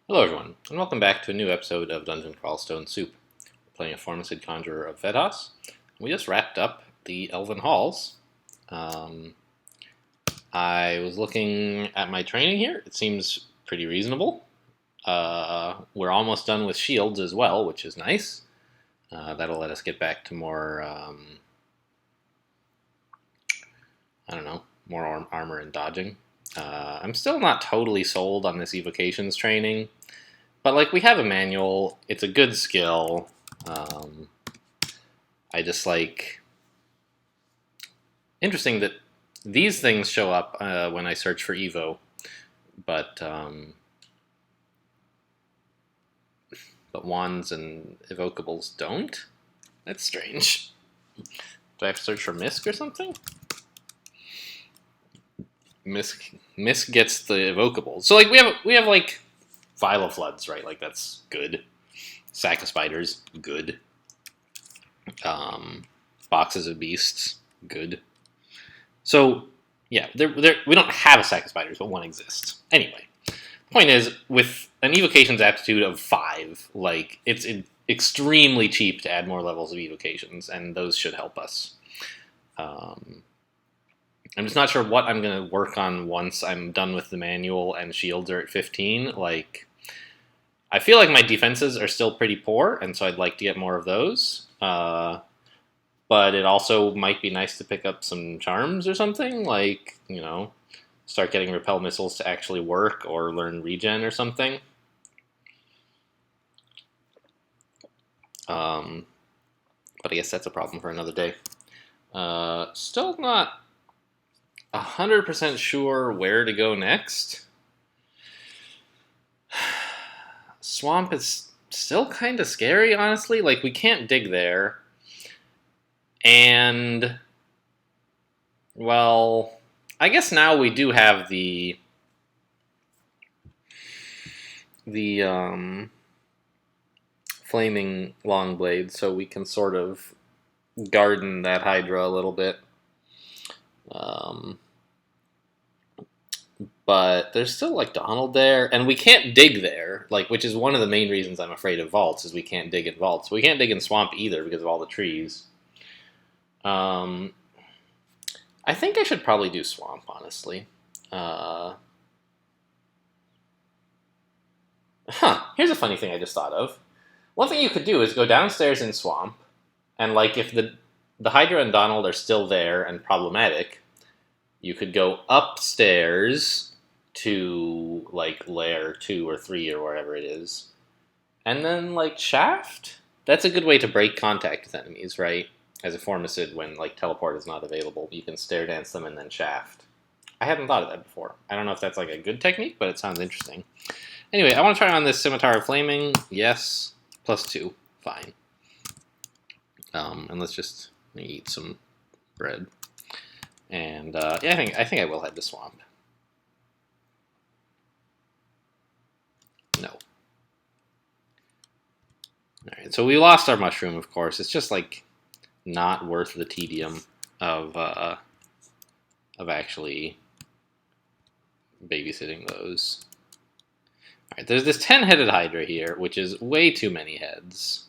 Hello everyone, and welcome back to a new episode of Dungeon Crawl Stone Soup. We're playing a FoCj Conjurer of Vedhas. We just wrapped up the Elven Halls. I was looking at my training here. It seems pretty reasonable. We're almost done with shields as well, which is nice. That'll let us get back to more, more armor and dodging. I'm still not totally sold on this evocations training. But, like, we have a manual. It's a good skill. I just, like... Interesting that these things show up when I search for Evo. But wands and evocables don't? That's strange. Do I have to search for Misk or something? Misk gets the evocables. So, like, we have like... Vial of Floods, right? Like, that's good. Sack of Spiders, good. Boxes of Beasts, good. So, yeah, we don't have a Sack of Spiders, but one exists. Anyway, the point is, with an Evocations aptitude of 5, like, it's extremely cheap to add more levels of Evocations, and those should help us. I'm just not sure what I'm going to work on once I'm done with the manual and shields are at 15. Like, I feel like my defenses are still pretty poor, and so I'd like to get more of those. But it also might be nice to pick up some charms or something. Like, you know, start getting repel missiles to actually work or learn regen or something. But I guess that's a problem for another day. Still not 100% sure where to go next. Swamp is still kind of scary, honestly. Like, we can't dig there. And, well, I guess now we do have the flaming long blade, so we can sort of garden that Hydra a little bit. But there's still, like, Donald there, and we can't dig there, like, which is one of the main reasons I'm afraid of vaults, is we can't dig in vaults. We can't dig in swamp either because of all the trees. I think I should probably do swamp, honestly. Here's a funny thing I just thought of. One thing you could do is go downstairs in swamp, and, like, if the Hydra and Donald are still there and problematic, you could go upstairs to, like, layer 2 or 3 or wherever it is. And then, like, shaft? That's a good way to break contact with enemies, right? As a formicid, when, like, teleport is not available, you can stare dance them and then shaft. I hadn't thought of that before. I don't know if that's, like, a good technique, but it sounds interesting. Anyway, I want to try on this Scimitar of Flaming. Yes. +2. Fine. And let's just eat some bread. And yeah, I think I will head to swamp. No. Alright, so we lost our mushroom, of course. It's just, like, not worth the tedium of actually babysitting those. Alright, there's this 10-headed Hydra here, which is way too many heads,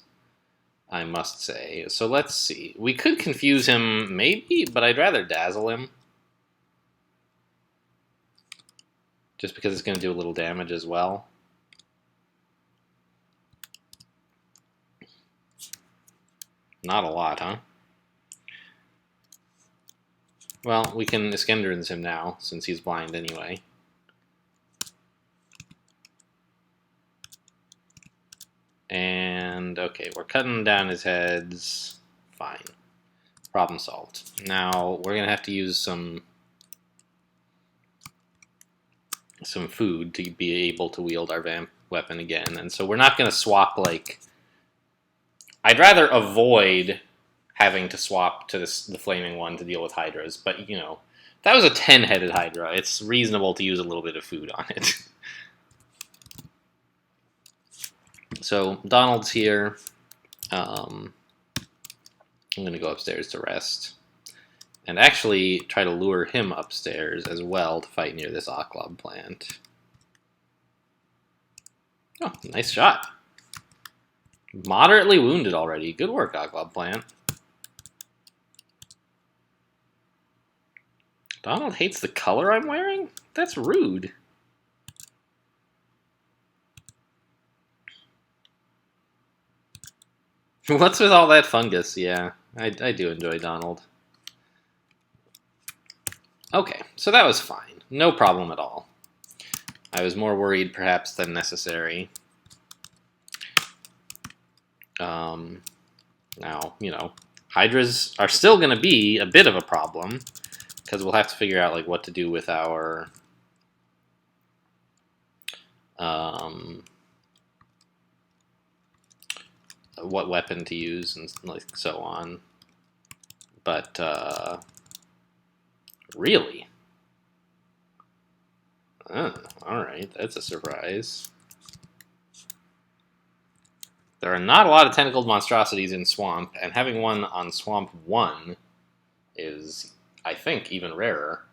I must say. So let's see. We could confuse him, maybe, but I'd rather dazzle him. Just because it's going to do a little damage as well. Not a lot, huh? Well, we can Iskenderun's him now, since he's blind anyway. And, okay, we're cutting down his heads. Fine. Problem solved. Now, we're going to have to use some food to be able to wield our vamp weapon again. And so we're not going to swap, like... I'd rather avoid having to swap to the flaming one to deal with Hydras, but, you know, that was a 10-headed Hydra. It's reasonable to use a little bit of food on it. So, Donald's here. I'm going to go upstairs to rest. And actually try to lure him upstairs as well to fight near this Oklab plant. Oh, nice shot. Moderately wounded already. Good work, Aglob Plant. Donald hates the color I'm wearing? That's rude. What's with all that fungus? Yeah, I do enjoy Donald. Okay, so that was fine. No problem at all. I was more worried, perhaps, than necessary. Now, you know, Hydras are still going to be a bit of a problem, because we'll have to figure out, like, what to do with our... what weapon to use, and like so on. But, really? Alright, that's a surprise. There are not a lot of tentacled monstrosities in Swamp, and having one on Swamp 1 is, I think, even rarer.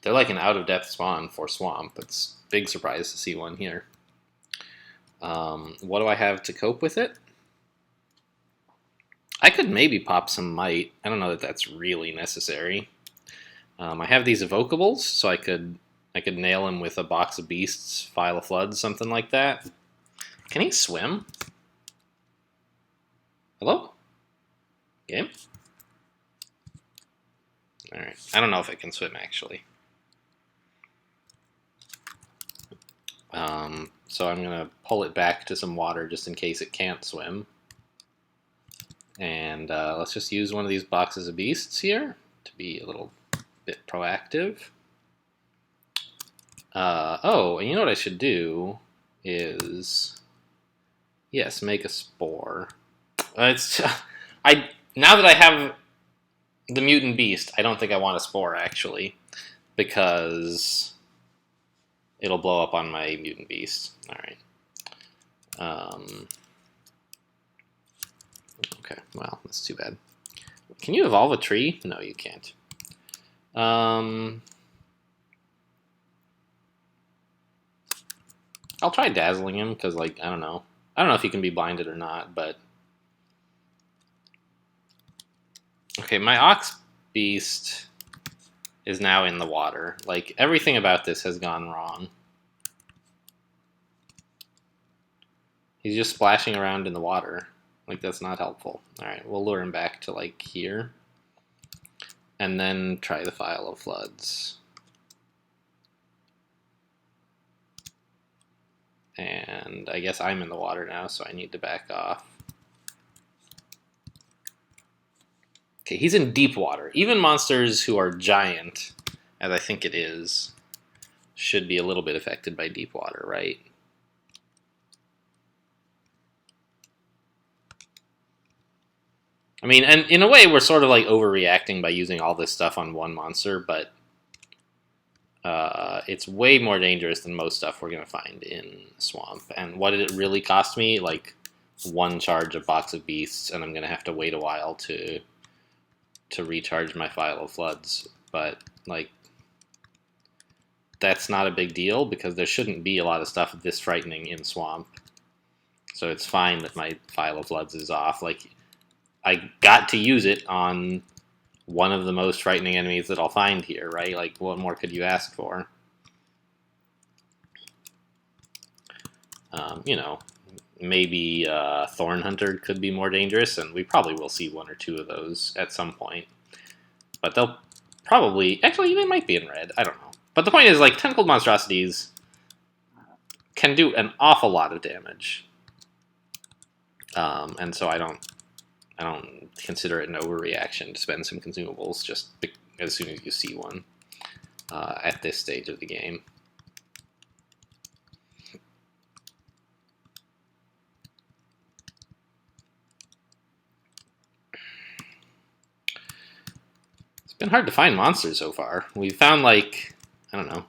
They're like an out-of-depth spawn for Swamp. It's a big surprise to see one here. What do I have to cope with it? I could maybe pop some Might. I don't know that that's really necessary. I have these evocables, so I could nail him with a box of beasts, File of Floods, something like that. Can he swim? Hello? Game? Alright. I don't know if it can swim, actually. So I'm going to pull it back to some water just in case it can't swim. And let's just use one of these boxes of beasts here to be a little bit proactive. Oh, and you know what I should do is, yes, make a spore. Now that I have the mutant beast, I don't think I want a spore actually, because it'll blow up on my mutant beast. All right. Okay. Well, that's too bad. Can you evolve a tree? No, you can't. I'll try dazzling him because, like, I don't know if he can be blinded or not, but okay, my ox beast is now in the water. Like, everything about this has gone wrong. He's just splashing around in the water. Like, that's not helpful. Alright, we'll lure him back to, like, here. And then try the File of Floods. And I guess I'm in the water now, so I need to back off. Okay, he's in deep water. Even monsters who are giant, as I think it is, should be a little bit affected by deep water, right? I mean, and in a way, we're sort of like overreacting by using all this stuff on one monster, but it's way more dangerous than most stuff we're going to find in Swamp. And what did it really cost me? Like, one charge of Box of Beasts, and I'm going to have to wait a while to recharge my File of Floods. But, like, that's not a big deal, because there shouldn't be a lot of stuff this frightening in Swamp. So it's fine that my File of Floods is off. Like, I got to use it on one of the most frightening enemies that I'll find here, right? Like, what more could you ask for? You know, maybe Thorn Hunter could be more dangerous, and we probably will see one or two of those at some point. But they'll probably... Actually, they might be in red. I don't know. But the point is, like, tentacled monstrosities can do an awful lot of damage. And so I don't consider it an overreaction to spend some consumables just as soon as you see one at this stage of the game. It's been hard to find monsters so far. We found, like, I don't know,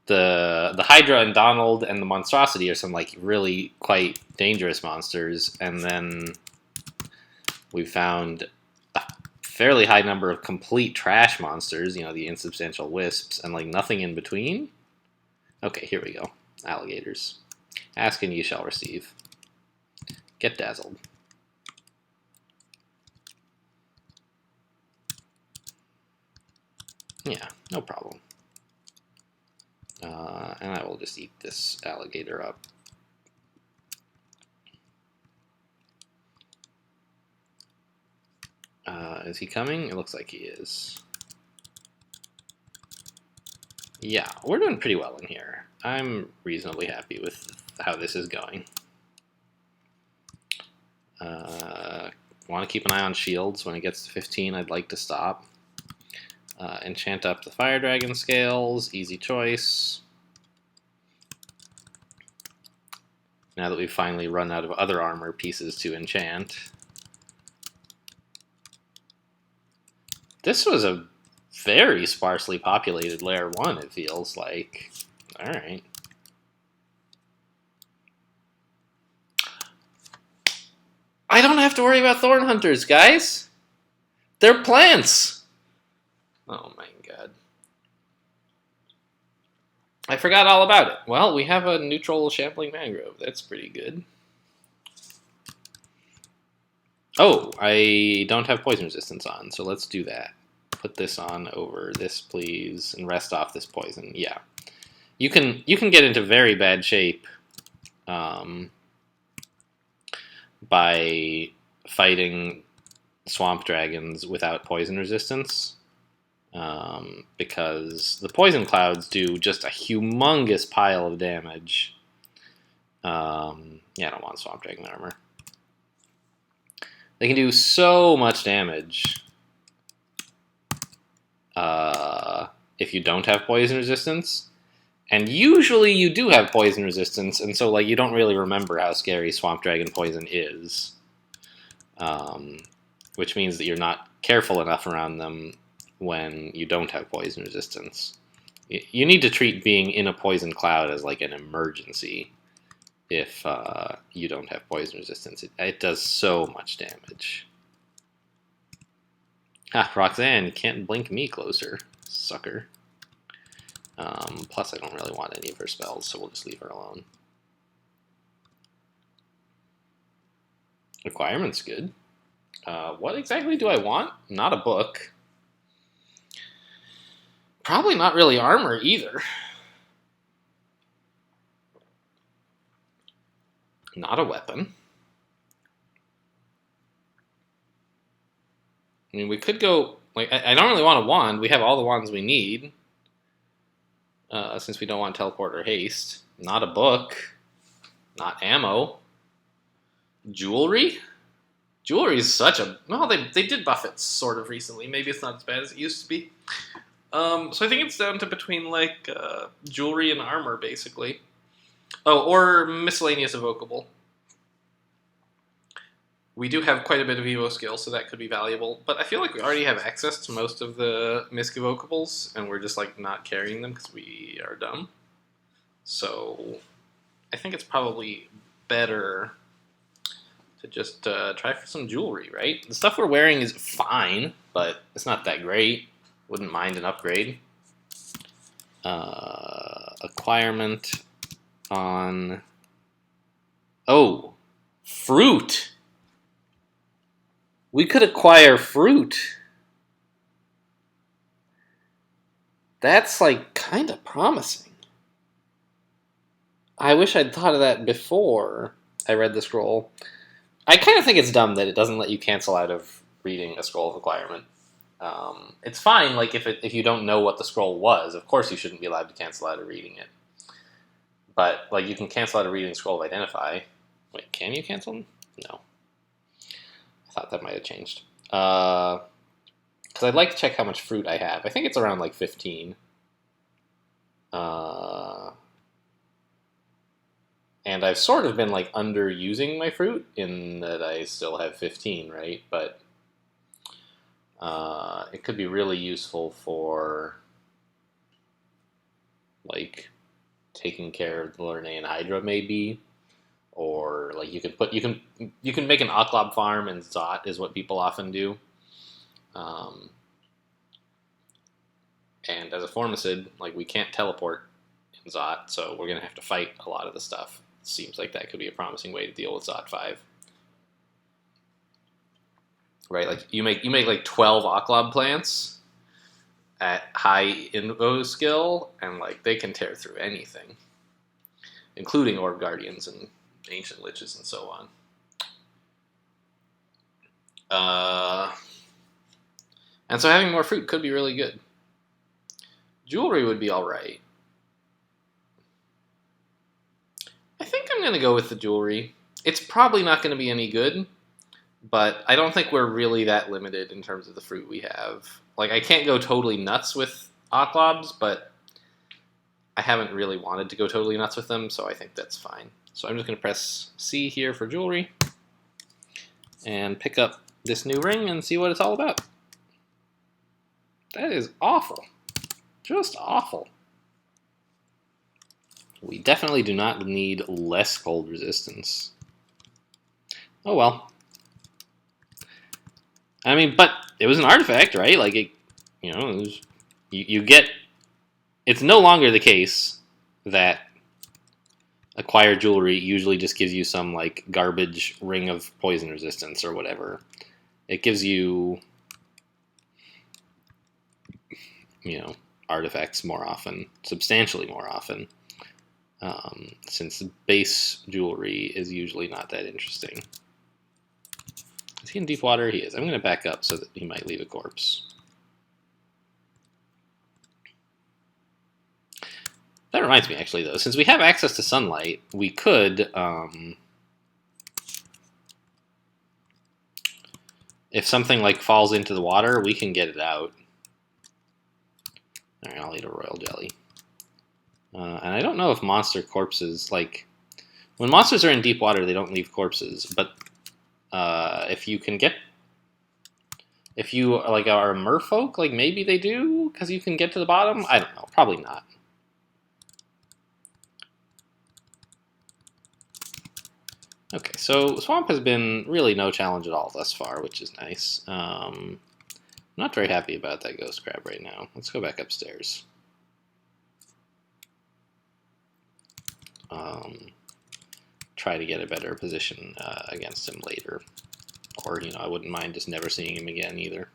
the Hydra and Donald and the Monstrosity are some, like, really quite dangerous monsters, and then we found a fairly high number of complete trash monsters, you know, the insubstantial wisps, and, like, nothing in between. Okay, here we go. Alligators. Ask and ye shall receive. Get dazzled. Yeah, no problem. And I will just eat this alligator up. Is he coming? It looks like he is. Yeah, we're doing pretty well in here. I'm reasonably happy with how this is going. Want to keep an eye on shields. When it gets to 15, I'd like to stop. Enchant up the Fire Dragon scales. Easy choice. Now that we've finally run out of other armor pieces to enchant. This was a very sparsely populated Layer 1, it feels like. Alright. I don't have to worry about Thorn Hunters, guys! They're plants! Oh my god. I forgot all about it. Well, we have a neutral Shambling Mangrove. That's pretty good. Oh, I don't have poison resistance on, so let's do that. Put this on over this, please, and rest off this poison. Yeah. You can get into very bad shape by fighting swamp dragons without poison resistance. Because the poison clouds do just a humongous pile of damage. Yeah, I don't want swamp dragon armor. They can do so much damage if you don't have poison resistance. And usually you do have poison resistance, and so like you don't really remember how scary swamp dragon poison is. Which means that you're not careful enough around them when you don't have poison resistance. You need to treat being in a poison cloud as like an emergency if you don't have poison resistance. It does so much damage. Ah, Roxanne, you can't blink me closer, sucker. Plus, I don't really want any of her spells, so we'll just leave her alone. Requirement's good. What exactly do I want? Not a book. Probably not really armor either. Not a weapon. I mean, we could go... Like, I don't really want a wand. We have all the wands we need. Since we don't want teleport or haste. Not a book. Not ammo. Jewelry? Jewelry is such a... Well, they did buff it sort of recently. Maybe it's not as bad as it used to be. So I think it's down to between, like, jewelry and armor, basically. Oh, or miscellaneous evocable. We do have quite a bit of Evo skill, so that could be valuable. But I feel like we already have access to most of the Misc evocables, and we're just, like, not carrying them because we are dumb. So I think it's probably better to just try for some jewelry, right? The stuff we're wearing is fine, but it's not that great. Wouldn't mind an upgrade. Acquirement on... Oh, fruit! We could acquire fruit. That's, like, kind of promising. I wish I'd thought of that before I read the scroll. I kind of think it's dumb that it doesn't let you cancel out of reading a scroll of acquirement. It's fine, like, if you don't know what the scroll was, of course you shouldn't be allowed to cancel out of reading it. But, like, you can cancel out of reading scroll of identify. Wait, can you cancel them? No. I thought that might have changed. Because I'd like to check how much fruit I have. I think it's around, like, 15. And I've sort of been, like, underusing my fruit in that I still have 15, right? But it could be really useful for, like, taking care of the Lernaean Hydra, maybe. Or, like, you can make an Ocklob farm, and Zot is what people often do. And as a Formicid, like, we can't teleport in Zot, so we're going to have to fight a lot of the stuff. Seems like that could be a promising way to deal with Zot 5. Right, like you make like 12 Aklob plants at high Invo skill, and like they can tear through anything, including Orb Guardians and Ancient Liches and so on. And so having more fruit could be really good. Jewelry would be alright. I think I'm going to go with the jewelry. It's probably not going to be any good, but I don't think we're really that limited in terms of the fruit we have. Like, I can't go totally nuts with Aklobs, but I haven't really wanted to go totally nuts with them, so I think that's fine. So I'm just going to press C here for jewelry and pick up this new ring and see what it's all about. That is awful. Just awful. We definitely do not need less cold resistance. Oh well. I mean, but it was an artifact, right? Like, it, you know, it was, you get... It's no longer the case that acquired jewelry usually just gives you some, like, garbage ring of poison resistance or whatever. It gives you, you know, artifacts more often, substantially more often, since base jewelry is usually not that interesting. Is he in deep water? He is. I'm going to back up so that he might leave a corpse. That reminds me, actually, though, since we have access to sunlight, we could, if something like falls into the water, we can get it out. All right, I'll eat a royal jelly. And I don't know if monster corpses, like, when monsters are in deep water, they don't leave corpses, but if you can get, if you like are a merfolk, like maybe they do because you can get to the bottom. I don't know, probably not. Okay, so swamp has been really no challenge at all thus far, which is nice. I'm not very happy about that ghost crab right now. Let's go back upstairs. Try to get a better position against him later. Or, you know, I wouldn't mind just never seeing him again either.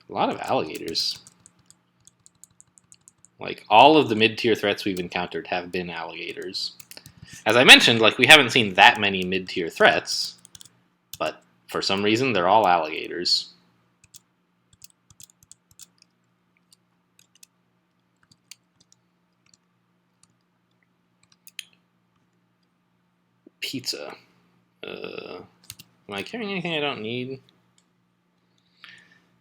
A lot of alligators. Like, all of the mid-tier threats we've encountered have been alligators. As I mentioned, like, we haven't seen that many mid-tier threats, but for some reason, they're all alligators. Pizza. Am I carrying anything I don't need?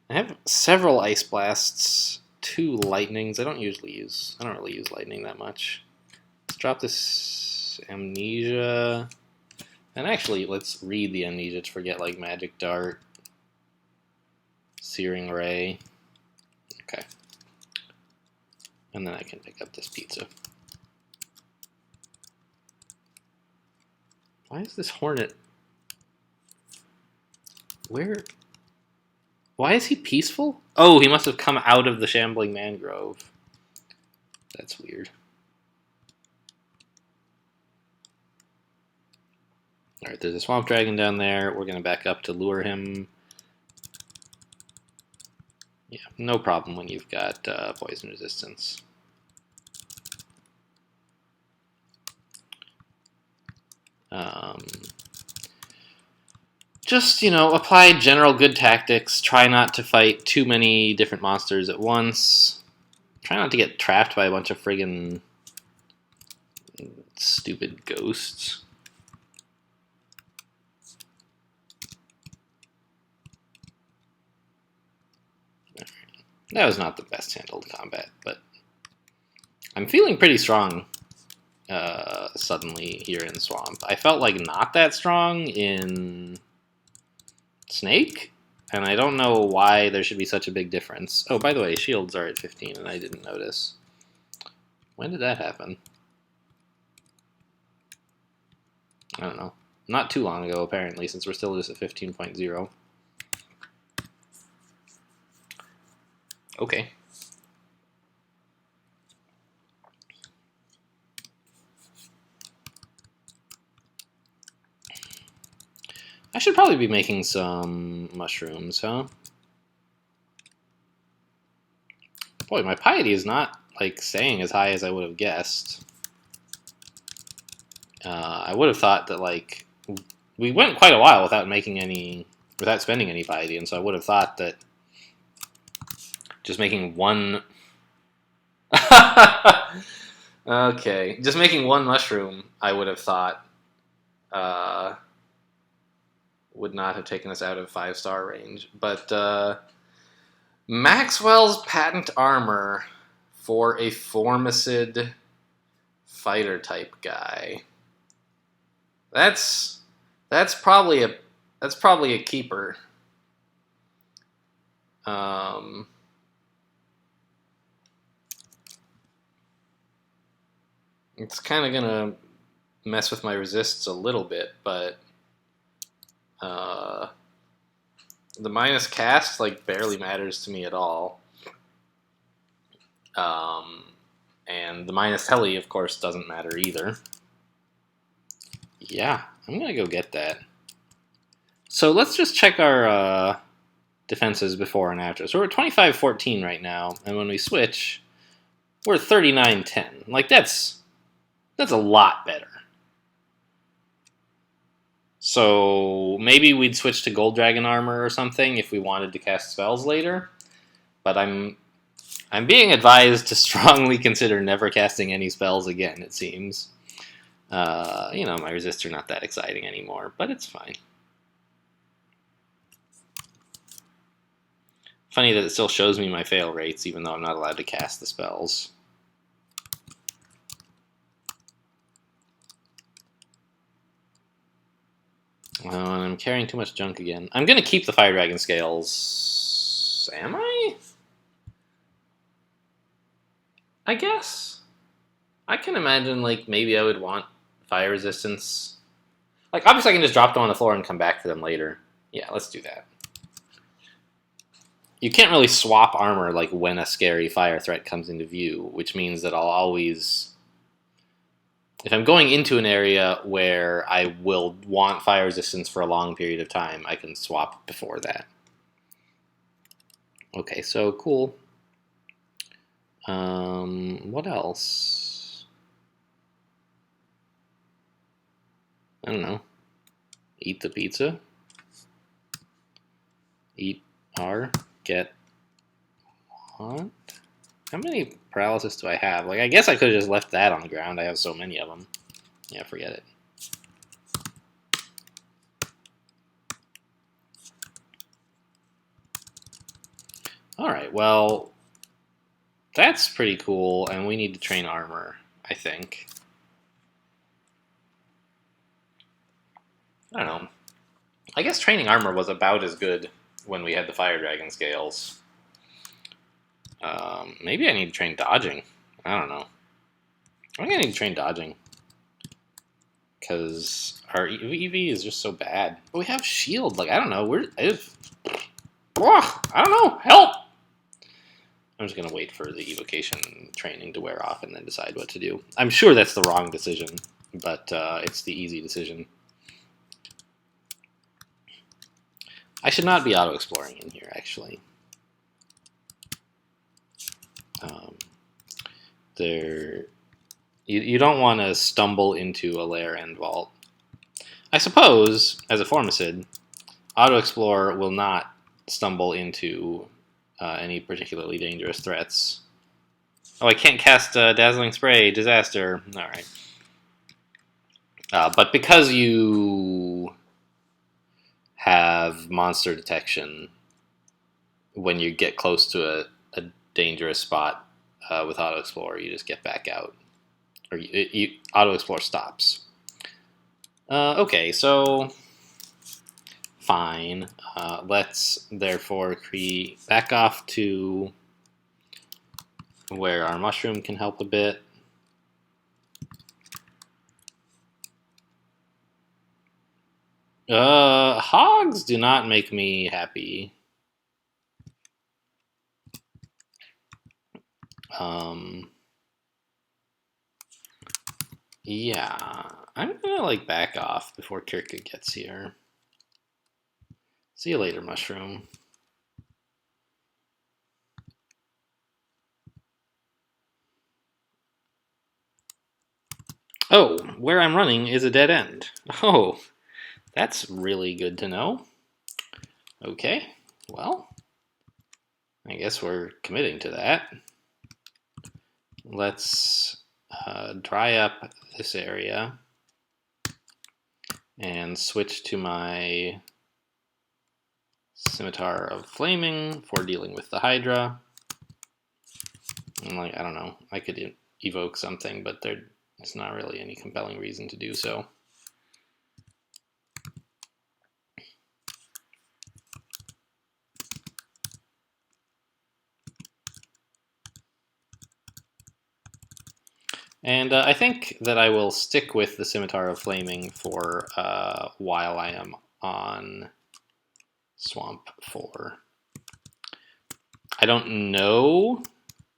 I have several ice blasts, 2 lightnings. I don't really use lightning that much. Let's drop this amnesia. And actually, let's read the amnesia to forget, like, magic dart, searing ray. Okay. And then I can pick up this pizza. Why is this hornet? Where? Why is he peaceful? Oh, he must have come out of the shambling mangrove. That's weird. Alright, there's a swamp dragon down there. We're going to back up to lure him. Yeah, no problem when you've got poison resistance. Just, you know, apply general good tactics. Try not to fight too many different monsters at once. Try not to get trapped by a bunch of friggin' stupid ghosts. That was not the best handled combat, but I'm feeling pretty strong suddenly here in Swamp. I felt like not that strong in Snake, and I don't know why there should be such a big difference. Oh, by the way, shields are at 15, and I didn't notice. When did that happen? I don't know. Not too long ago, apparently, since we're still just at 15.0. Okay. I should probably be making some mushrooms, huh? Boy, my piety is not, like, staying as high as I would have guessed. I would have thought that, like, we went quite a while without spending any piety, and so I would have thought that just making one... Okay, just making one mushroom, I would have thought, would not have taken us out of 5-star range. But Maxwell's patent armor for a Formicid fighter type guy. That's probably a keeper. It's kind of gonna mess with my resists a little bit, but the minus cast like barely matters to me at all. And the minus tele, of course, doesn't matter either. Yeah, I'm gonna go get that. So let's just check our defenses before and after. So we're at 25-14 right now, and when we switch, we're 39-10. Like that's a lot better. So maybe we'd switch to Gold Dragon armor or something if we wanted to cast spells later. But I'm being advised to strongly consider never casting any spells again, it seems. You know, my resists are not that exciting anymore, but it's fine. Funny that it still shows me my fail rates, even though I'm not allowed to cast the spells. And I'm carrying too much junk again. I'm going to keep the Fire Dragon Scales. Am I? I guess. I can imagine, like, maybe I would want fire resistance. Like, obviously I can just drop them on the floor and come back to them later. Yeah, let's do that. You can't really swap armor, like, when a scary fire threat comes into view, which means that I'll always... If I'm going into an area where I will want fire resistance for a long period of time, I can swap before that. Okay, so cool. What else? I don't know. Eat the pizza. Eat R. Get want. How many paralysis do I have? Like, I guess I could have just left that on the ground. I have so many of them. Yeah, forget it. Alright, well, that's pretty cool, and we need to train armor, I think. I don't know. I guess training armor was about as good when we had the Fire Dragon Scales. Maybe I need to train dodging. I don't know. I think I need to train dodging. Because our EV is just so bad. But we have shield. Like, I don't know. I don't know. Help! I'm just going to wait for the evocation training to wear off and then decide what to do. I'm sure that's the wrong decision, but it's the easy decision. I should not be auto-exploring in here, actually. You don't want to stumble into a lair end vault. I suppose, as a Formicid, auto-explore will not stumble into any particularly dangerous threats. Oh, I can't cast Dazzling Spray. Disaster. Alright. But because you have monster detection, when you get close to a dangerous spot with auto-explore, you just get back out. Or auto-explore stops. Okay, so... Fine. Let's therefore back off to where our mushroom can help a bit. Hogs do not make me happy. Yeah, I'm gonna like back off before Kirka gets here. See you later, mushroom. Oh, where I'm running is a dead end. Oh, that's really good to know. Okay, well, I guess we're committing to that. Let's dry up this area and switch to my Scimitar of Flaming for dealing with the Hydra. And like, I don't know, I could evoke something, but there's not really any compelling reason to do so. And I think that I will stick with the Scimitar of Flaming for while I am on Swamp 4. I don't know.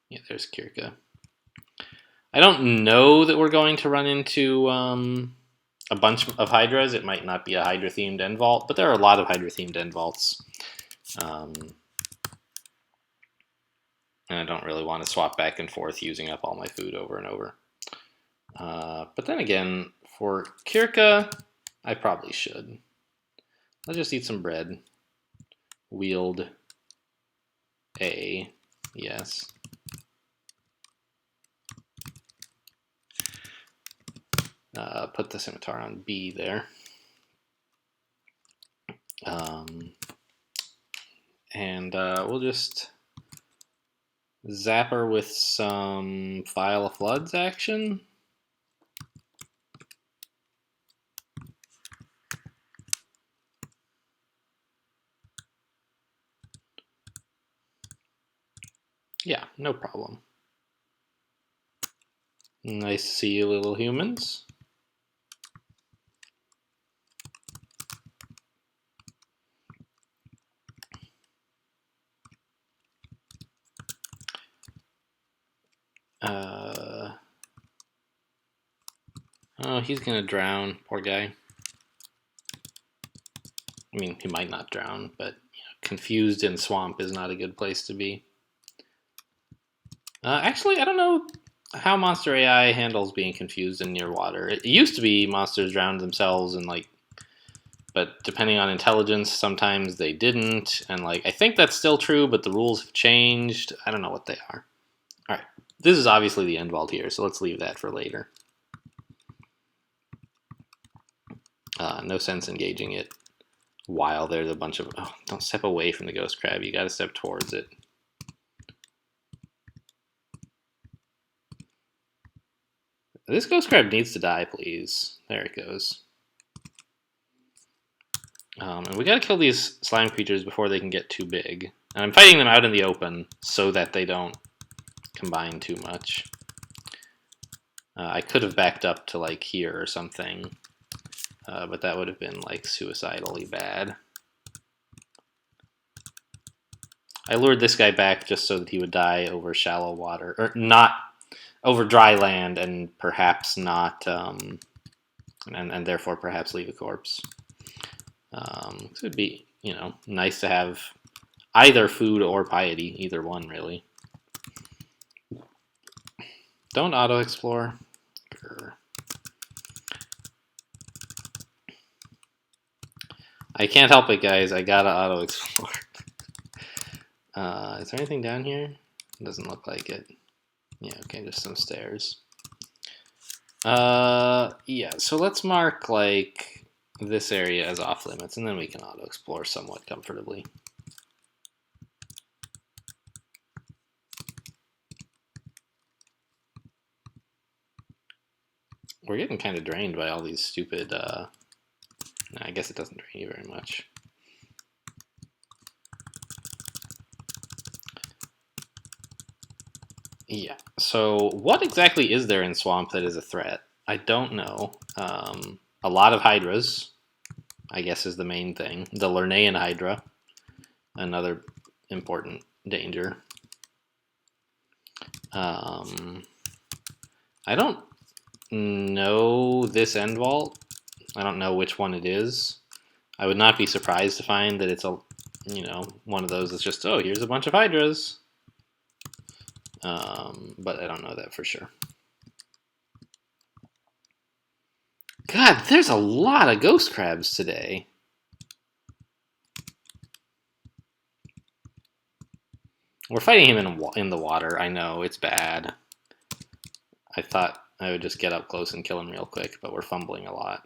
Yeah, there's Kirka. I don't know that we're going to run into a bunch of Hydras. It might not be a Hydra-themed end vault, but there are a lot of Hydra-themed end vaults. And I don't really want to swap back and forth using up all my food over and over. But then again, for Kirka, I probably should. I'll just eat some bread. Wield A, yes. Put the Scimitar on B there. And we'll just zap her with some Vial of Floods action. Yeah, no problem. Nice to see you, little humans. Oh, he's gonna drown, poor guy. I mean, he might not drown, but confused in swamp is not a good place to be. Actually, I don't know how monster AI handles being confused in near water. It used to be monsters drowned themselves and but depending on intelligence, sometimes they didn't. And I think that's still true, but the rules have changed. I don't know what they are. All right, this is obviously the end vault here, so let's leave that for later. No sense engaging it while there's a bunch of... Oh, don't step away from the ghost crab. You got to step towards it. This ghost crab needs to die, please. There it goes. And we got to kill these slime creatures before they can get too big. And I'm fighting them out in the open so that they don't combine too much. I could have backed up to here or something. But that would have been suicidally bad. I lured this guy back just so that he would die over shallow water, or not over dry land, and perhaps not, and therefore perhaps leave a corpse. This would be, nice to have either food or piety, either one really. Don't auto explore. Grr. I can't help it, guys. I gotta auto-explore. Is there anything down here? Doesn't look like it. Yeah, okay, just some stairs. Yeah, so let's mark, this area as off-limits, and then we can auto-explore somewhat comfortably. We're getting kind of drained by all these stupid, I guess it doesn't drain you very much. Yeah, so what exactly is there in Swamp that is a threat? I don't know. A lot of Hydras. I guess, is the main thing. The Lernaean Hydra, another important danger. I don't know this end vault. I don't know which one it is. I would not be surprised to find that it's a, one of those that's just, oh, here's a bunch of Hydras. But I don't know that for sure. God, there's a lot of ghost crabs today. We're fighting him in the water. I know, it's bad. I thought I would just get up close and kill him real quick, but we're fumbling a lot.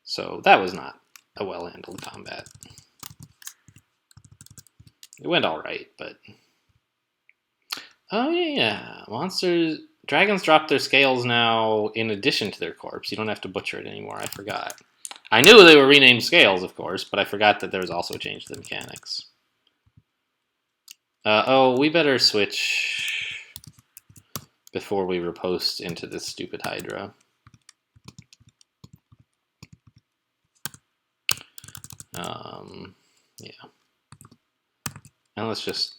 So that was not a well-handled combat. It went all right, but... Oh, yeah. Dragons drop their scales now in addition to their corpse. You don't have to butcher it anymore. I forgot. I knew they were renamed scales, of course, but I forgot that there was also a change to the mechanics. We better switch before we riposte into this stupid Hydra. Yeah. And let's just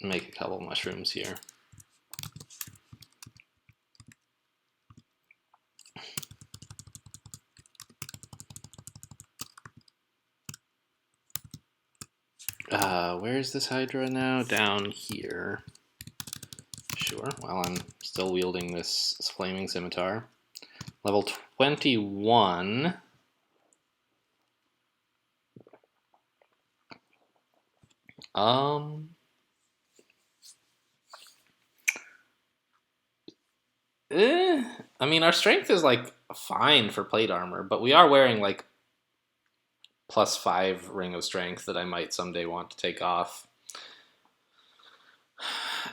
make a couple mushrooms here. Where's this Hydra now? Down here. Sure, while I'm still wielding this flaming scimitar. Level 21. I mean, our strength is, like, fine for plate armor, but we are wearing, like, +5 ring of strength that I might someday want to take off.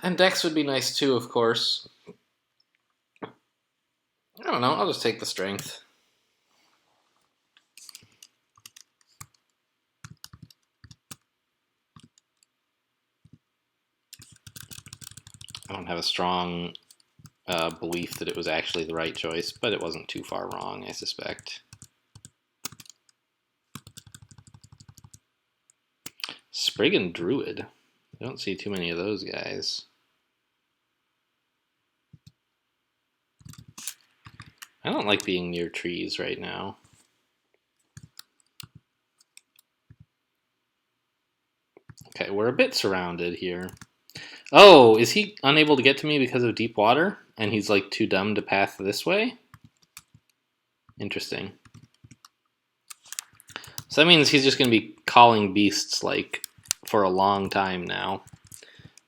And dex would be nice too, of course. I don't know, I'll just take the strength. I don't have a strong belief that it was actually the right choice, but it wasn't too far wrong, I suspect. Spriggan Druid. I don't see too many of those guys. I don't like being near trees right now. Okay, we're a bit surrounded here. Oh, is he unable to get to me because of deep water? And he's like too dumb to path this way? Interesting. So that means he's just going to be calling beasts like for a long time now.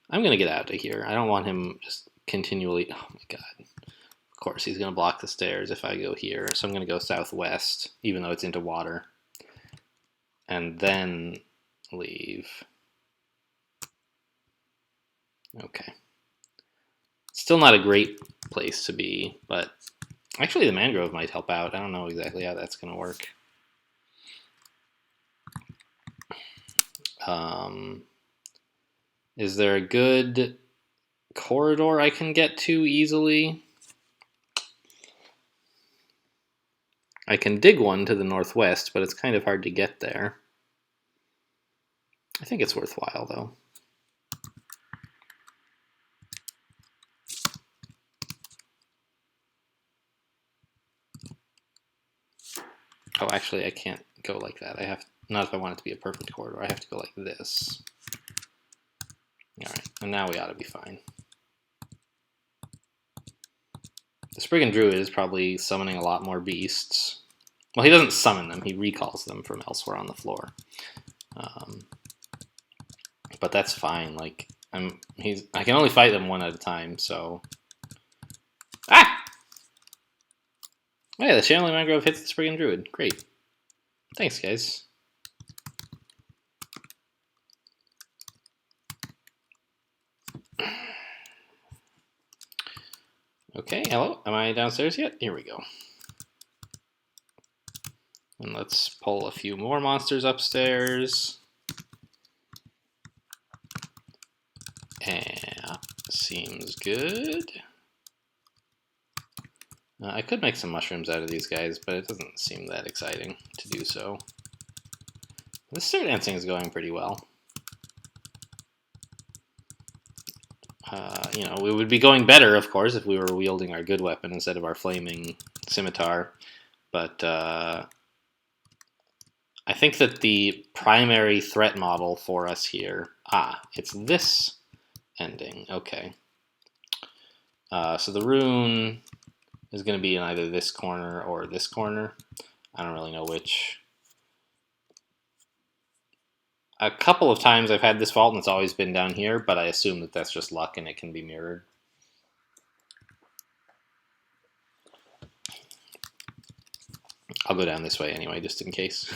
I'm going to get out of here. I don't want him just continually... Oh my god. Of course, he's going to block the stairs if I go here. So I'm going to go southwest, even though it's into water. And then leave. Okay. Still not a great place to be, but actually the mangrove might help out. I don't know exactly how that's going to work. Is there a good corridor I can get to easily? I can dig one to the northwest, but it's kind of hard to get there. I think it's worthwhile, though. Oh, actually, I can't go like that. I have, not if I want it to be a perfect corridor. I have to go like this. Alright, and now we ought to be fine. The Spriggan Druid is probably summoning a lot more beasts. Well, he doesn't summon them, he recalls them from elsewhere on the floor. But that's fine, like, I can only fight them one at a time, so... Ah! Oh yeah, the Channeling Mangrove hits the Spriggan Druid. Great. Thanks, guys. Okay, hello. Am I downstairs yet? Here we go. And let's pull a few more monsters upstairs. Yeah, seems good. I could make some mushrooms out of these guys, but it doesn't seem that exciting to do so. This stir dancing is going pretty well. You know, it would be going better, of course, if we were wielding our good weapon instead of our flaming scimitar. But I think that the primary threat model for us here... it's this ending. Okay. So the rune is going to be in either this corner or this corner. I don't really know which. A couple of times I've had this vault and it's always been down here, but I assume that that's just luck and it can be mirrored. I'll go down this way anyway, just in case.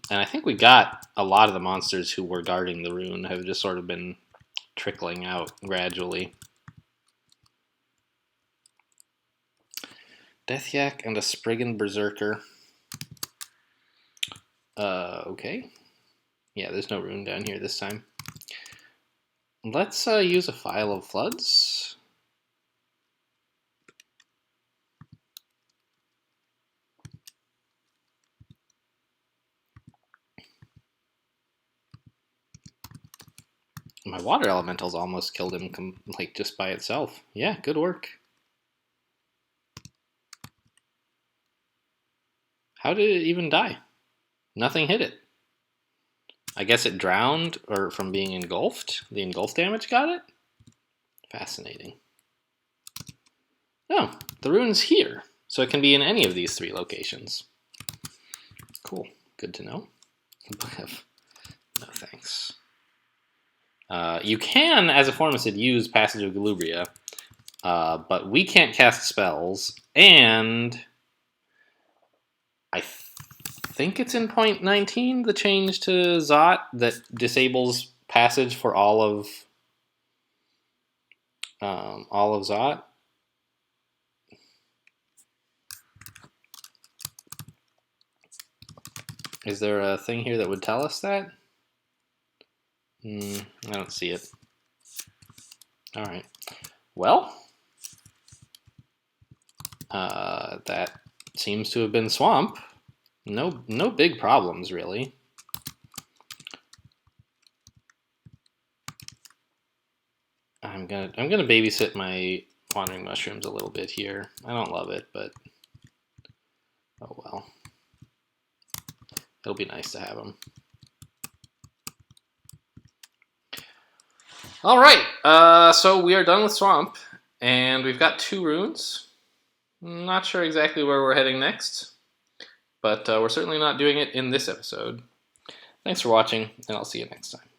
And I think we got a lot of the monsters who were guarding the rune have just sort of been trickling out gradually. Death Yak and a Spriggan Berserker. Okay. Yeah, there's no rune down here this time. Let's use a File of Floods. My water elementals almost killed him, like, just by itself. Yeah, good work. How did it even die? Nothing hit it. I guess it drowned, or from being engulfed. The engulf damage got it? Fascinating. Oh, the rune's here. So it can be in any of these 3 locations. Cool. Good to know. No thanks. You can, as a Formicid, use Passage of Galubria, but we can't cast spells, and I think it's in point 19, the change to Zot that disables passage for all of Zot. Is there a thing here that would tell us that? I don't see it. All right. Well, that seems to have been Swamp. No big problems, really. I'm gonna babysit my wandering mushrooms a little bit here. I don't love it, but oh well. It'll be nice to have them. All right, so we are done with Swamp, and we've got 2 runes. Not sure exactly where we're heading next, but we're certainly not doing it in this episode. Thanks for watching, and I'll see you next time.